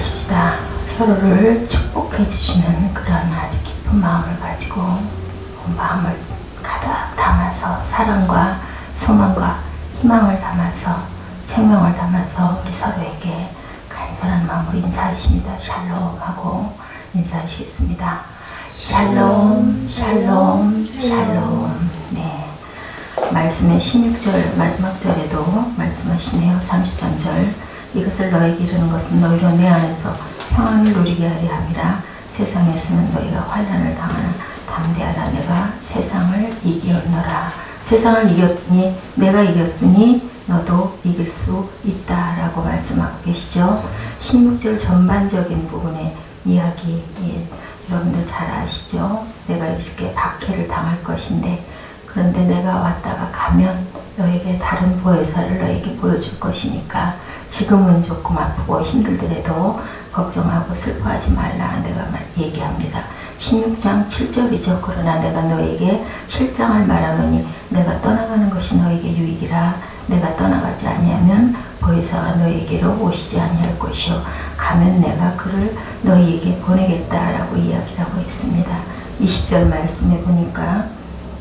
기도하십시다. 서로를 축복해 주시는 그런 아주 깊은 마음을 가지고 마음을 가득 담아서 사랑과 소망과 희망을 담아서 생명을 담아서 우리 서로에게 간절한 마음으로 인사하십니다. 샬롬 하고 인사하시겠습니다. 샬롬, 샬롬, 샬롬. 네. 말씀의 16절 마지막 절에도 말씀하시네요. 33절. 이것을 너에게 이르는 것은 너희로 내 안에서 평안을 누리게 하려 함이라. 세상에서는 너희가 환난을 당하나 담대하라. 내가 세상을 이기었노라. 세상을 이겼으니 내가 이겼으니 너도 이길 수 있다라고 말씀하고 계시죠. 16절 전반적인 부분의 이야기, 여러분들 잘 아시죠? 내가 이렇게 박해를 당할 것인데, 그런데 내가 왔다가 가면 너에게 다른 보혜사를 너에게 보여줄 것이니까 지금은 조금 아프고 힘들더라도 걱정하고 슬퍼하지 말라. 내가 얘기합니다. 16장 7절이죠. 그러나 내가 너에게 실상을 말하노니 내가 떠나가는 것이 너에게 유익이라. 내가 떠나가지 아니하면 보혜사가 너에게로 오시지 아니할 것이요 가면 내가 그를 너희에게 보내겠다라고 이야기를 하고 있습니다. 20절 말씀해 보니까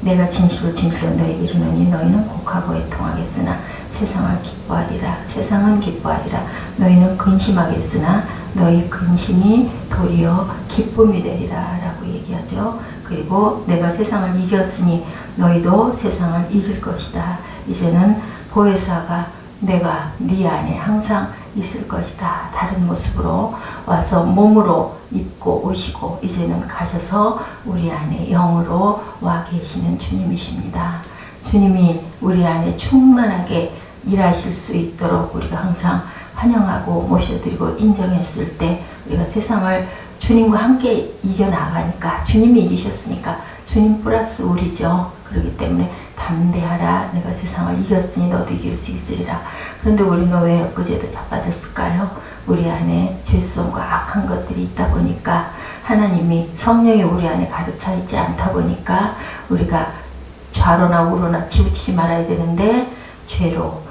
내가 진실로 진실로 너에게 이르노니 너희는 곡하고 애통하겠으나 세상을 기뻐하리라. 세상은 기뻐하리라. 너희는 근심하겠으나 너희 근심이 도리어 기쁨이 되리라 라고 얘기하죠. 그리고 내가 세상을 이겼으니 너희도 세상을 이길 것이다. 이제는 보혜사가 내가 네 안에 항상 있을 것이다. 다른 모습으로 와서 몸으로 입고 오시고 이제는 가셔서 우리 안에 영으로 와 계시는 주님이십니다. 주님이 우리 안에 충만하게 일하실 수 있도록 우리가 항상 환영하고 모셔드리고 인정했을 때 우리가 세상을 주님과 함께 이겨나가니까 주님이 이기셨으니까 주님 플러스 우리죠. 그렇기 때문에 담대하라. 내가 세상을 이겼으니 너도 이길 수 있으리라. 그런데 우리는 왜 엊그제도 자빠졌을까요? 우리 안에 죄성과 악한 것들이 있다 보니까 하나님이 성령이 우리 안에 가득 차 있지 않다 보니까 우리가 좌로나 우로나 치우치지 말아야 되는데 죄로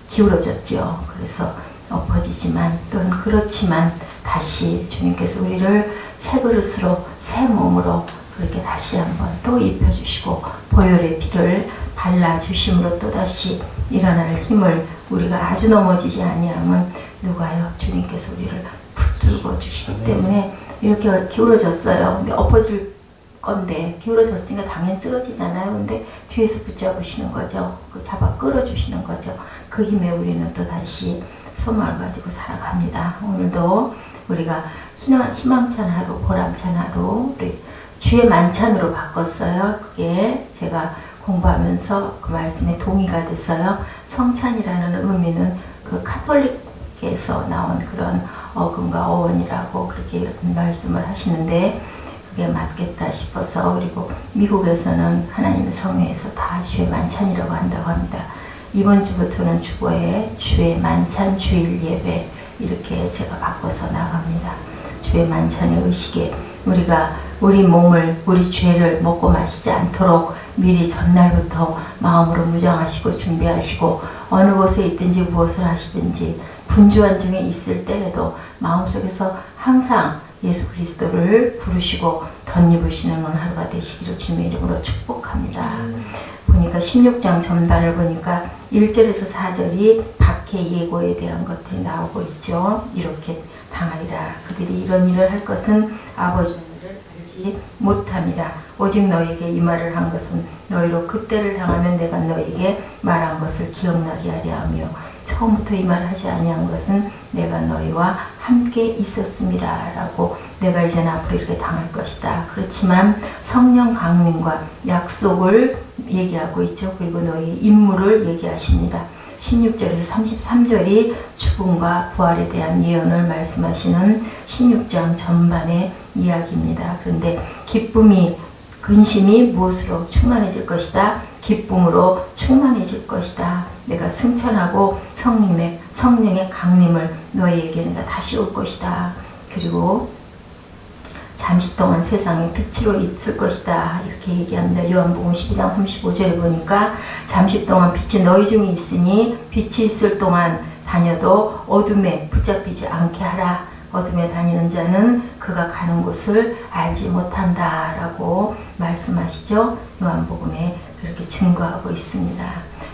기울어졌죠. 그래서 엎어지지만 또는 그렇지만 다시 주님께서 우리를 새 그릇으로 새 몸으로 그렇게 다시 한번 또 입혀주시고 보혈의 피를 발라주심으로 또다시 일어날 힘을 우리가 아주 넘어지지 아니하면 누가요? 주님께서 우리를 붙들고 주시기 때문에 이렇게 기울어졌어요. 근데 엎어질 건데 기울어졌으니까 당연히 쓰러지잖아요. 근데 뒤에서 붙잡으시는 거죠. 그 잡아 끌어주시는 거죠. 그 힘에 우리는 또 다시 소망을 가지고 살아갑니다. 오늘도 우리가 희망찬 하루, 보람찬 하루, 우리 주의 만찬으로 바꿨어요. 그게 제가 공부하면서 그 말씀에 동의가 됐어요. 성찬이라는 의미는 그 카톨릭에서 나온 그런 어근과 어원이라고 그렇게 말씀을 하시는데 그게 맞겠다 싶어서, 그리고 미국에서는 하나님의 성회에서 다 주의 만찬이라고 한다고 합니다. 이번 주부터는 주보에 주의 만찬 주일 예배 이렇게 제가 바꿔서 나갑니다. 주의 만찬의 의식에 우리가 우리 몸을, 우리 죄를 먹고 마시지 않도록 미리 전날부터 마음으로 무장하시고 준비하시고 어느 곳에 있든지 무엇을 하시든지 분주한 중에 있을 때라도 마음속에서 항상 예수 그리스도를 부르시고 덧입으시는 오늘 하루가 되시기를 주님의 이름으로 축복합니다. 보니까 16장 전반을 보니까 1절에서 4절이 박해 예고에 대한 것들이 나오고 있죠. 이렇게 당하리라. 그들이 이런 일을 할 것은 아버지를 알지 못함이라. 오직 너에게 이 말을 한 것은 너희로 그때를 당하면 내가 너에게 말한 것을 기억나게 하려 하며 처음부터 이 말을 하지 아니한 것은 내가 너희와 함께 있었음이라 라고, 내가 이제는 앞으로 이렇게 당할 것이다. 그렇지만 성령 강림과 약속을 얘기하고 있죠. 그리고 너희의 임무를 얘기하십니다. 16절에서 33절이 죽음과 부활에 대한 예언을 말씀하시는 16장 전반의 이야기입니다. 그런데 기쁨이, 근심이 무엇으로 충만해질 것이다? 기쁨으로 충만해질 것이다. 내가 승천하고 성령의 강림을 너희에게 내가 다시 올 것이다. 그리고 잠시 동안 세상의 빛으로 있을 것이다. 이렇게 얘기합니다. 요한복음 12장 35절에 보니까 잠시 동안 빛이 너희 중에 있으니 빛이 있을 동안 다녀도 어둠에 붙잡히지 않게 하라. 어둠에 다니는 자는 그가 가는 곳을 알지 못한다 라고 말씀하시죠. 요한복음에 그렇게 증거하고 있습니다.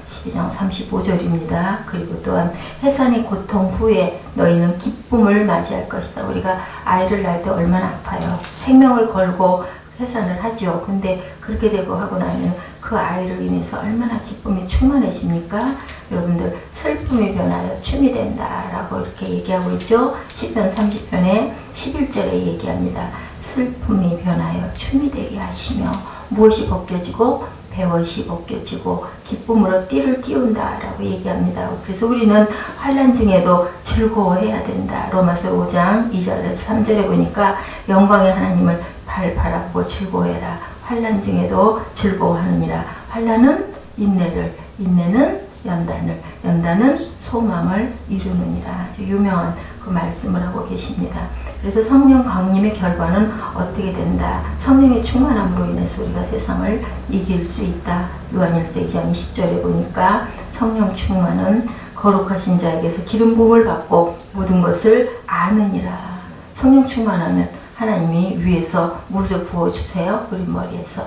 12장 35절입니다. 그리고 또한 해산의 고통 후에 너희는 기쁨을 맞이할 것이다. 우리가 아이를 낳을 때 얼마나 아파요. 생명을 걸고 해산을 하죠. 근데 그렇게 되고 하고 나면 그 아이를 인해서 얼마나 기쁨이 충만해집니까? 여러분들 슬픔이 변하여 춤이 된다 라고 이렇게 얘기하고 있죠. 시편 30편에 11절에 얘기합니다. 슬픔이 변하여 춤이 되게 하시며 무엇이 벗겨지고 배옷이 벗겨지고 기쁨으로 띠를 띄운다 라고 얘기합니다. 그래서 우리는 환난 중에도 즐거워해야 된다. 로마서 5장 2절에서 3절에 보니까 영광의 하나님을 바라보고 즐거워해라. 환난 중에도 즐거워하느니라. 환난은 인내를, 인내는 연단을, 연단은 소망을 이루느니라. 아주 유명한 그 말씀을 하고 계십니다. 그래서 성령 강림의 결과는 어떻게 된다? 성령의 충만함으로 인해서 우리가 세상을 이길 수 있다. 요한일서 2장 20절에 보니까 성령 충만은 거룩하신 자에게서 기름 부음을 받고 모든 것을 아느니라. 성령 충만하면 하나님이 위에서 무엇을 부어주세요? 우리 머리에서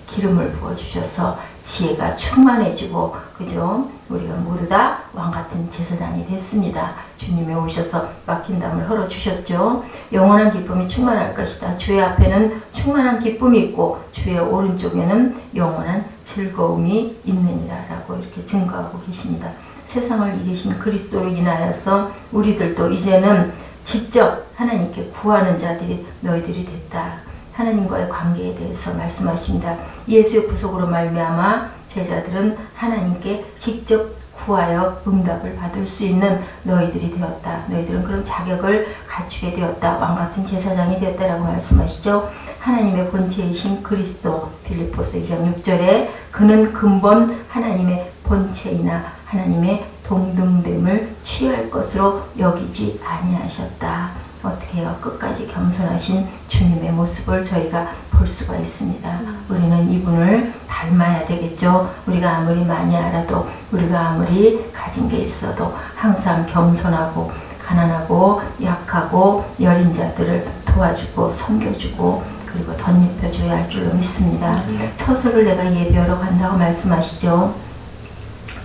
기름을 부어주셔서 지혜가 충만해지고, 그죠? 우리가 모두 다 왕같은 제사장이 됐습니다. 주님이 오셔서 막힌 담을 헐어주셨죠. 영원한 기쁨이 충만할 것이다. 주의 앞에는 충만한 기쁨이 있고 주의 오른쪽에는 영원한 즐거움이 있느니라 라고 이렇게 증거하고 계십니다. 세상을 이기신 그리스도로 인하여서 우리들도 이제는 직접 하나님께 구하는 자들이 너희들이 됐다. 하나님과의 관계에 대해서 말씀하십니다. 예수의 구속으로 말미암아 제자들은 하나님께 직접 구하여 응답을 받을 수 있는 너희들이 되었다. 너희들은 그런 자격을 갖추게 되었다. 왕같은 제사장이 되었다라고 말씀하시죠. 하나님의 본체이신 그리스도, 빌립보서 2장 6절에 그는 근본 하나님의 본체이나 하나님의 동등됨을 취할 것으로 여기지 아니하셨다. 어떻게 해요? 끝까지 겸손하신 주님의 모습을 저희가 볼 수가 있습니다. 우리는 이분을 닮아야 되겠죠. 우리가 아무리 많이 알아도, 우리가 아무리 가진 게 있어도 항상 겸손하고 가난하고 약하고 여린 자들을 도와주고 섬겨주고 그리고 덧입혀줘야 할 줄로 믿습니다. 처소를 내가 예비하러 간다고 말씀하시죠.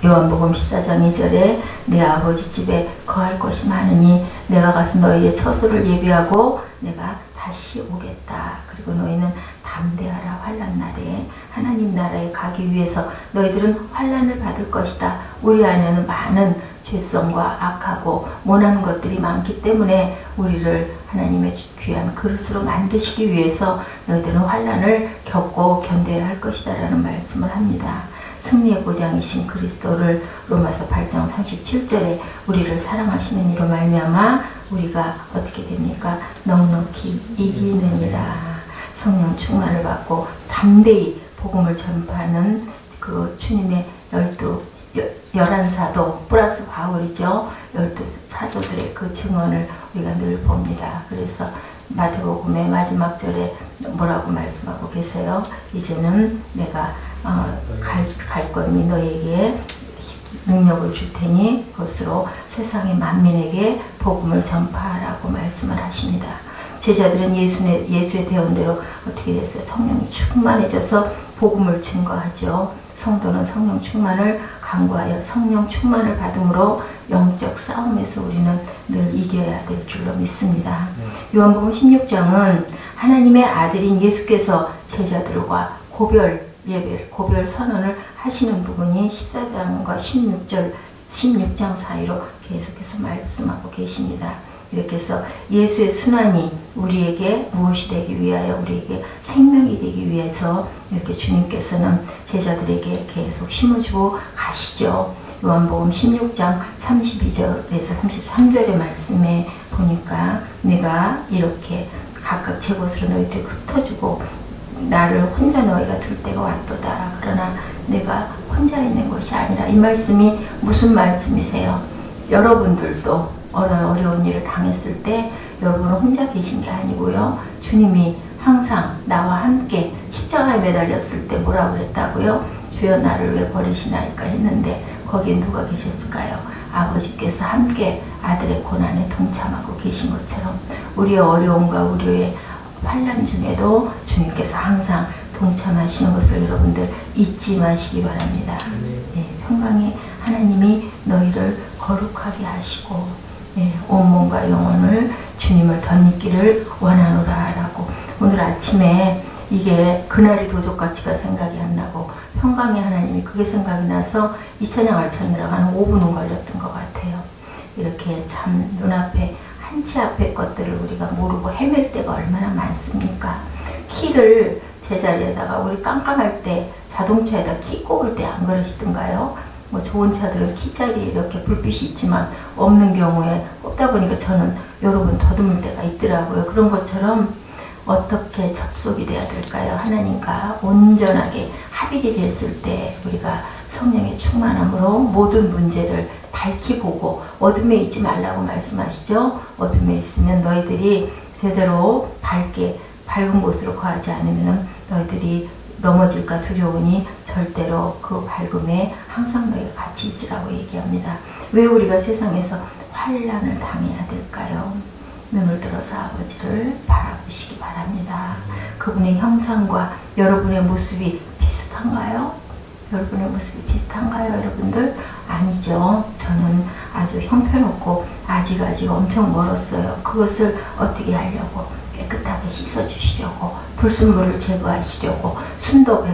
요한복음 14장 2절에 내 아버지 집에 거할 것이 많으니 내가 가서 너희의 처소를 예비하고 내가 다시 오겠다. 그리고 너희는 담대하라. 환난 날에 하나님 나라에 가기 위해서 너희들은 환난을 받을 것이다. 우리 안에는 많은 죄성과 악하고 모난 것들이 많기 때문에 우리를 하나님의 귀한 그릇으로 만드시기 위해서 너희들은 환난을 겪고 견뎌야 할 것이다 라는 말씀을 합니다. 승리의 보장이신 그리스도를 로마서 8장 37절에 우리를 사랑하시는 이로 말미암아 우리가 어떻게 됩니까? 넉넉히 이기느니라. 성령 충만을 받고 담대히 복음을 전파하는 그 주님의 11사도 플러스 바울이죠. 12사도들의 그 증언을 우리가 늘 봅니다. 그래서 마태복음의 마지막 절에 뭐라고 말씀하고 계세요? 이제는 내가 갈 거니 너에게 능력을 줄 테니 그것으로 세상의 만민에게 복음을 전파하라고 말씀을 하십니다. 제자들은 예수의 대언대로 어떻게 됐어요? 성령이 충만해져서 복음을 증거하죠. 성도는 성령 충만을 간구하여 성령 충만을 받음으로 영적 싸움에서 우리는 늘 이겨야 될 줄로 믿습니다. 요한복음 16장은 하나님의 아들인 예수께서 제자들과 고별 선언을 하시는 부분이 14장과 16장 사이로 계속해서 말씀하고 계십니다. 이렇게 해서 예수의 순환이 우리에게 무엇이 되기 위하여, 우리에게 생명이 되기 위해서 이렇게 주님께서는 제자들에게 계속 심어주고 가시죠. 요한복음 16장 32절에서 33절의 말씀에 보니까 내가 이렇게 각각 제 곳으로 너희들 흩어주고 나를 혼자 너희가 둘 때가 왔도다. 그러나 내가 혼자 있는 것이 아니라. 이 말씀이 무슨 말씀이세요? 여러분들도 어려운 일을 당했을 때 여러분은 혼자 계신 게 아니고요. 주님이 항상 나와 함께 십자가에 매달렸을 때 뭐라고 그랬다고요? 주여 나를 왜 버리시나이까 했는데 거기에 누가 계셨을까요? 아버지께서 함께 아들의 고난에 동참하고 계신 것처럼 우리의 어려움과 우리의 환난 중에도 주님께서 항상 동참하시는 것을 여러분들 잊지 마시기 바랍니다. 네, 평강의 하나님이 너희를 거룩하게 하시고 온몸과 영혼을 주님을 덧입기를 원하노라 라고 오늘 아침에 이게 그날이 도적가치가 생각이 안 나고 평강의 하나님이 그게 생각이 나서 이천양을 찾느라고 한 5분은 걸렸던 것 같아요. 이렇게 참 눈앞에 한치 앞의 것들을 우리가 모르고 헤맬 때가 얼마나 많습니까? 키를 제자리에다가 우리 깜깜할 때 자동차에다 키 꼽을 때 안 그러시던가요? 뭐 좋은 차들 키자리에 이렇게 불빛이 있지만 없는 경우에 꼽다 보니까 저는 여러 번 더듬을 때가 있더라고요. 그런 것처럼 어떻게 접속이 돼야 될까요? 하나님과 온전하게 합일이 됐을 때 우리가 성령의 충만함으로 모든 문제를 밝히 보고 어둠에 있지 말라고 말씀하시죠. 어둠에 있으면 너희들이 제대로 밝은 곳으로 거하지 않으면 너희들이 넘어질까 두려우니 절대로 그 밝음에 항상 너희가 같이 있으라고 얘기합니다. 왜 우리가 세상에서 환난을 당해야 될까요? 눈을 들어서 아버지를 바라보시기 바랍니다. 그분의 형상과 여러분의 모습이 비슷한가요? 여러분의 모습이 비슷한가요, 여러분들? 아니죠. 저는 아주 형편없고 아직 엄청 멀었어요. 그것을 어떻게 하려고? 깨끗하게 씻어주시려고, 불순물을 제거하시려고, 순도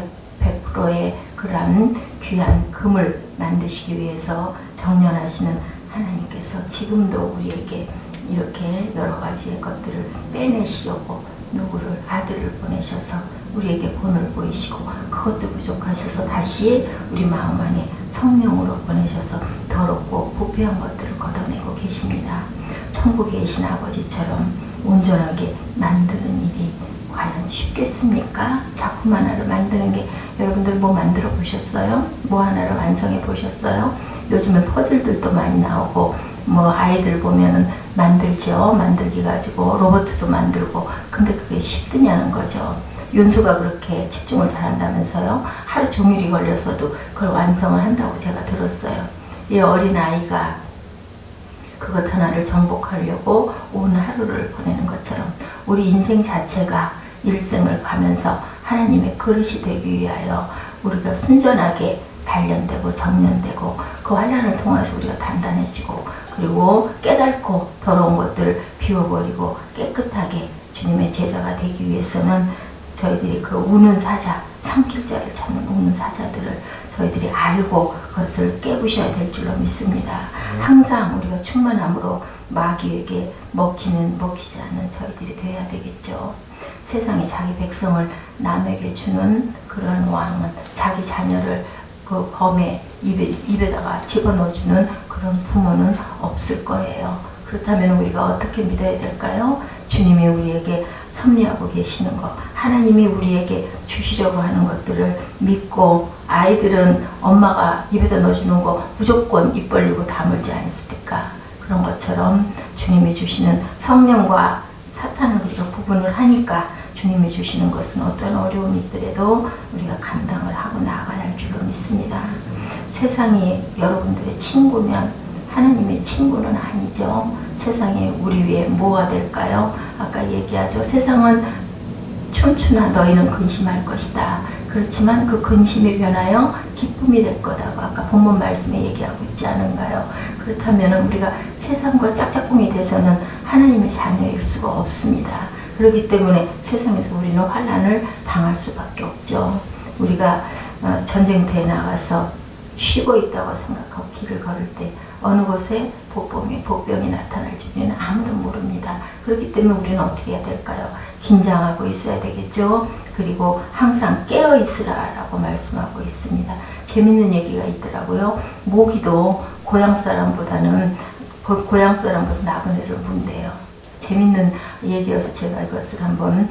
100%의 그러한 귀한 금을 만드시기 위해서 정련하시는 하나님께서 지금도 우리에게 이렇게 여러 가지의 것들을 빼내시려고 누구를 아들을 보내셔서 우리에게 본을 보이시고 그것도 부족하셔서 다시 우리 마음 안에 성령으로 보내셔서 더럽고 부패한 것들을 걷어내고 계십니다. 천국에 계신 아버지처럼 온전하게 만드는 일이 과연 쉽겠습니까? 작품 하나를 만드는 게 여러분들 뭐 만들어 보셨어요? 뭐 하나를 완성해 보셨어요? 요즘에 퍼즐들도 많이 나오고 뭐 아이들 보면은 만들죠. 만들기 가지고 로봇도 만들고 근데 그게 쉽드냐는 거죠. 윤수가 그렇게 집중을 잘한다면서요. 하루 종일이 걸려서도 그걸 완성을 한다고 제가 들었어요. 이 어린아이가 그것 하나를 정복하려고 온 하루를 보내는 것처럼 우리 인생 자체가 일생을 가면서 하나님의 그릇이 되기 위하여 우리가 순전하게 단련되고 정련되고 그 환난을 통해서 우리가 단단해지고 그리고 깨닫고 더러운 것들을 비워버리고 깨끗하게 주님의 제자가 되기 위해서는 저희들이 그 우는 사자, 삼킬 자를 찾는 우는 사자들을 저희들이 알고 그것을 깨부셔야 될 줄로 믿습니다. 항상 우리가 충만함으로 마귀에게 먹히지 않는 저희들이 되어야 되겠죠. 세상에 자기 백성을 남에게 주는 그런 왕은 자기 자녀를 그 검에 입에다가 집어넣어주는 그런 부모는 없을 거예요. 그렇다면 우리가 어떻게 믿어야 될까요? 주님이 우리에게 섭리하고 계시는 것, 하나님이 우리에게 주시려고 하는 것들을 믿고 아이들은 엄마가 입에다 넣어주는 거 무조건 입 벌리고 다물지 않습니까? 그런 것처럼 주님이 주시는 성령과 사탄을 우리가 구분을 하니까 주님이 주시는 것은 어떤 어려움이 있더라도 우리가 감당을 하고 나아가야 할 줄로 믿습니다. 세상이 여러분들의 친구면 하나님의 친구는 아니죠. 세상에 우리 위해 뭐가 될까요? 아까 얘기하죠. 세상은 춤추나 너희는 근심할 것이다. 그렇지만 그 근심이 변하여 기쁨이 될 거다고 아까 본문 말씀에 얘기하고 있지 않은가요? 그렇다면 우리가 세상과 짝짝꿍이 돼서는 하나님의 자녀일 수가 없습니다. 그렇기 때문에 세상에서 우리는 환난을 당할 수밖에 없죠. 우리가 전쟁터에 나가서 쉬고 있다고 생각하고 길을 걸을 때 어느 곳에 복병이 나타날지 우리는 아무도 모릅니다. 그렇기 때문에 우리는 어떻게 해야 될까요? 긴장하고 있어야 되겠죠. 그리고 항상 깨어 있으라 라고 말씀하고 있습니다. 재밌는 얘기가 있더라고요. 모기도 고향 사람보다 나그네를 문대요. 재밌는 얘기여서 제가 이것을 한번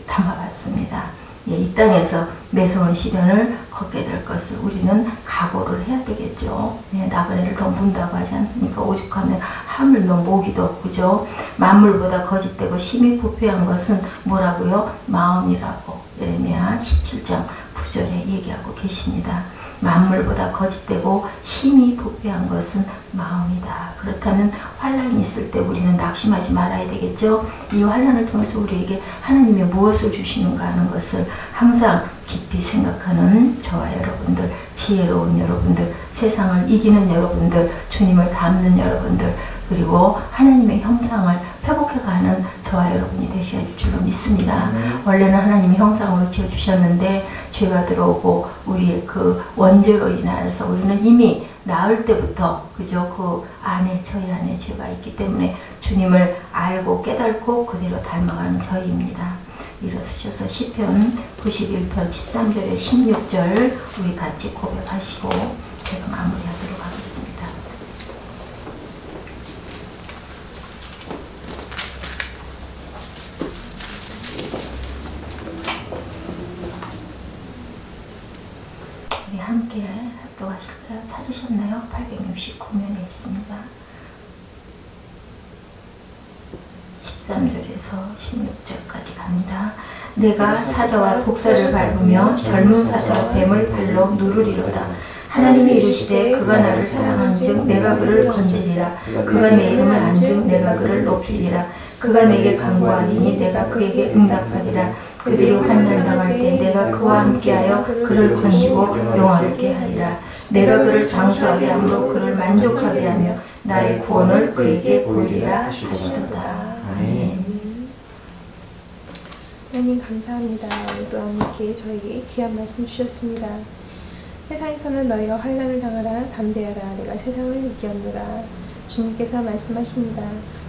담아봤습니다. 이 땅에서 매서운 시련을 겪게 될 것을 우리는 각오를 해야 되겠죠. 나그네를 더 문다고 하지 않습니까? 오죽하면 하물며 모기도 그죠? 만물보다 거짓되고 심히 부패한 것은 뭐라고요? 마음이라고 예레미야 17장 9절에 얘기하고 계십니다. 만물보다 거짓되고 심히 부패한 것은 마음이다. 그렇다면 환란이 있을 때 우리는 낙심하지 말아야 되겠죠. 이 환란을 통해서 우리에게 하나님이 무엇을 주시는가 하는 것을 항상 깊이 생각하는 저와 여러분들, 지혜로운 여러분들, 세상을 이기는 여러분들, 주님을 닮는 여러분들, 그리고 하나님의 형상을 회복해가는 저와 여러분이 되셔야 할 줄로 믿습니다. 원래는 하나님이 형상으로 지어주셨는데 죄가 들어오고 우리의 그 원죄로 인하여서 우리는 이미 나을 때부터 그죠? 그 안에 저희 안에 죄가 있기 때문에 주님을 알고 깨닫고 그대로 닮아가는 저희입니다. 일어서셔서 시편 91편 13절에 16절 우리 같이 고백하시고 제가 마무리하도록 하겠습니다. 우리 함께 합독하실까요? 찾으셨나요? 869면에 있습니다. 13절에서 16절까지 갑니다. 내가 사자와 독사를 밟으며 젊은 사자와 뱀을 발로 누르리로다. 하나님이 이르시되 그가 나를 사랑한즉 내가 그를 건지리라. 그가 내 이름을 안즉 내가 그를 높이리라. 그가 내게 간구하리니 내가 그에게 응답하리라. 그들이 환난당할 때 내가 그와 함께하여 그를 건지고 영화롭게 하리라. 내가 그를 장수하게 함으로 그를 만족하게 하며 나의 구원을 그에게 보이리라 하시도다. 아멘. 하나님 감사합니다. 오늘 또한 이렇게 저에게 귀한 말씀 주셨습니다. 세상에서는 너희가 환난을 당하라 담대하라 내가 세상을 이겼노라. 주님께서 말씀하십니다.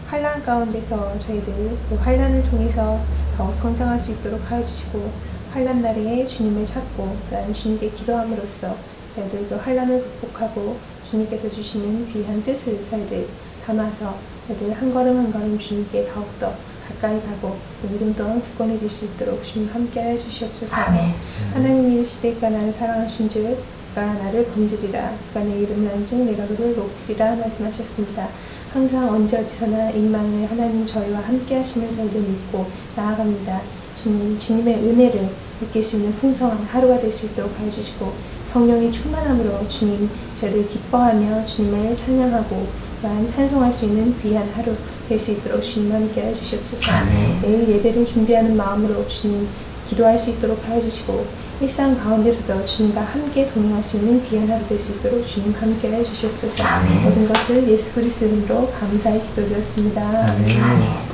환난 가운데서 저희들 그 환난을 통해서 더욱 성장할 수 있도록 하여 주시고 환난 날에 주님을 찾고 그다음 주님께 기도함으로써 저희들 그 환난을 극복하고 주님께서 주시는 귀한 뜻을 저희들 담아서 저희들 한 걸음 한 걸음 주님께 더욱더 가까이 가고 이름 또한 굳건해 질 수 있도록 주님 함께하여 주시옵소서. 아멘. 하나님이 이르시되 그가 나를 사랑하신즉 그가 나를 건지리라. 그가 내 이름을 안즉 내가 그를 높이리라 말씀하셨습니다. 항상 언제 어디서나 임마누엘 하나님 저희와 함께 하시면 저희를 믿고 나아갑니다. 주님의 은혜를 느낄 수 있는 풍성한 하루가 될 수 있도록 하여 주시고 성령의 충만함으로 주님 저희를 기뻐하며 주님을 찬양하고 또한 찬송할 수 있는 귀한 하루 될 수 있도록 주님 함께 해주시옵소서. 내일 예배를 준비하는 마음으로 주님 기도할 수 있도록 하여 주시고 일상 가운데서도 주님과 함께 동행할 수 있는 귀한 하루 될 수 있도록 주님 함께 해주시옵소서. 모든 것을 예수 그리스도 이름으로 감사히 기도드렸습니다. 아멘.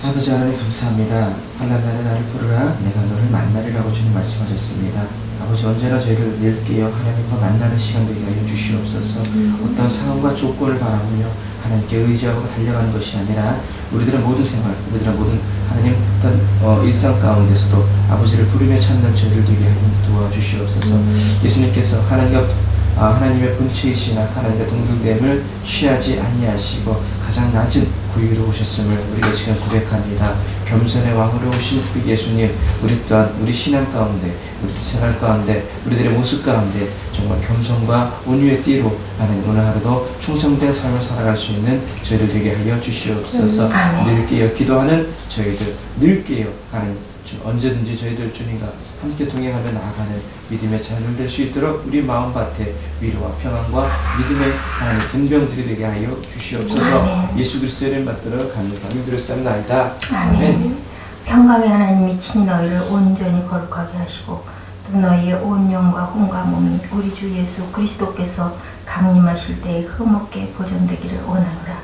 아버지 하나님 감사합니다. 환난날에 나를 부르라 내가 너를 만나리라고 주님 말씀하셨습니다. 아버지 언제나 저희를 늘 깨어 하나님과 만나는 시간 되게 하여 주시옵소서. 어떤 상황과 조건을 바라보며 하나님께 의지하고 달려가는 것이 아니라 우리들의 모든 생활, 우리들의 모든 하나님 어떤 일상 가운데서도 아버지를 부르며 찾는 저희를 되게 하여 도와주시옵소서. 예수님께서 하나님의 본체이시나 하나님의 동등됨을 취하지 아니하시고 가장 낮은 구유로 오셨음을 우리가 지금 고백합니다. 겸손의 왕으로 오신 그 예수님, 우리 또한 우리 신앙 가운데, 우리 생활 가운데, 우리들의 모습 가운데 정말 겸손과 온유의 띠로 하나님 오늘 하루도 충성된 삶을 살아갈 수 있는 저희들 되게 하여 주시옵소서. 늘 깨어 기도하는 저희들, 늘 깨어 하나님 언제든지 저희들 주님과 함께 동행하며 나아가는 믿음의 자녀들 될 수 있도록 우리 마음밭에 위로와 평안과 믿음의 하나님 분병들이 되게 하여 주시옵소서. 아멘. 예수 그리스도의 이름 받들어 감사함을 드렸사옵나이다. 아멘. 평강의 하나님이 친히 너희를 온전히 거룩하게 하시고 또 너희의 온 영과 혼과 몸이 우리 주 예수 그리스도께서 강림하실 때에 흠없게 보존되기를 원하노라.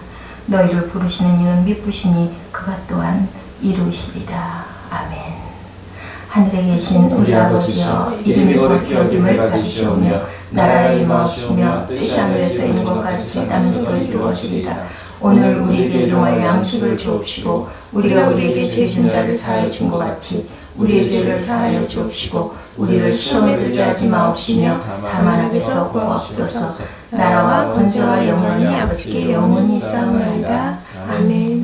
너희를 부르시는 이는 미쁘시니 그가 또한 이루시리라. 아멘. 하늘에 계신 우리 아버지여 이름이 거룩히 여김을 받으시오며 나라의 임하시오며 뜻이 하늘에서 이룬 것 같이 땅에서도 이루어지리라. 오늘 우리에게 일용할 양식을 주옵시고 우리가 우리에게 죄진 자를 사하여 준 것 같이 우리의 죄를 사하여 주옵시고 우리를 시험에 들게 하지 마옵시며 다만 악에서 구하옵소서. 나라와 권세와 영원히 아버지께 영원히 있사옵나이다. 아멘.